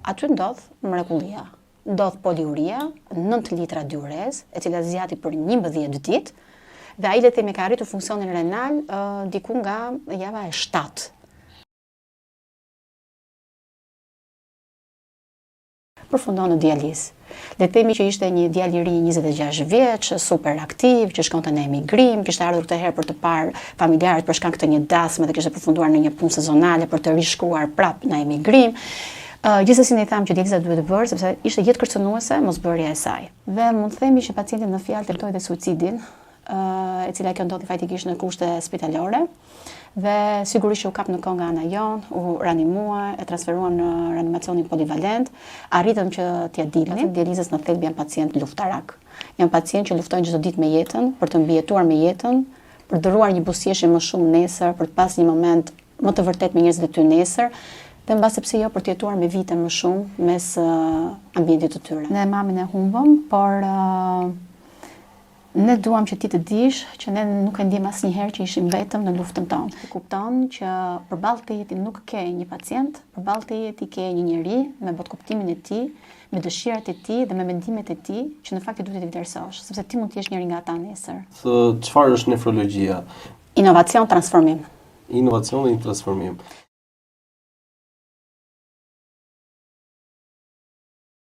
aty ndodh mrekullia. Ndodh poliuria, 9 litra diurez, e cila zgjati për 11 ditë, dhe ai le të themi ka arritur funksionin renal diku nga java e 7. Përfundon në dializë. Le të themi që ishte një djalë i ri 26 vjeç, super aktiv, që shkonte në emigrim, kishte ardhur këtë herë për të parë familjarët për shkak të një dasme dhe kishte përfunduar në një punë sezonale për të rishkuar prapë në emigrim. Gjithsesi ne i thamë që dializa duhet të bërë sepse ishte jetë kërcënuese mosbërja e saj. Dhe mund të themi që pacienti në fjalë tentoi dhe suicidin, e cila kjo ndodhi faktikisht në kushte spitalore. Dhe sigurisht që u kap në kohë nga ana jon, u ranimua, e transferuan në reanimacionin polivalent, arritëm që t'ia dilnin. Dializës në thelb janë pacient luftarak. Janë pacient që luftojnë çdo ditë me jetën, për të mbijetuar me jetën, për të dëruar një buzëqeshje më shumë nesër, për të pas një moment më të vërtet me njerëzit e ty nesër, dhe mbas pse jo për të jetuar me vite më shumë mes ambientit të tyre. Ne mamin e humbëm, por ne duam që ti të dish që ne nuk e ndjem asnjëherë që ishim vetëm në luftën tonë. Kupton që përballë te jeti nuk ke një pacient, përballë te jeti ke një njeri me botkuptimin e tij, me dëshirat e tij dhe me mendimet e tij, që në fakt ti duhet të vlerësosh, sepse ti mund të jesh njëri nga ata nesër. Çfarë është nefrologjia? Inovacion, transformim. Inovacion dhe transformim.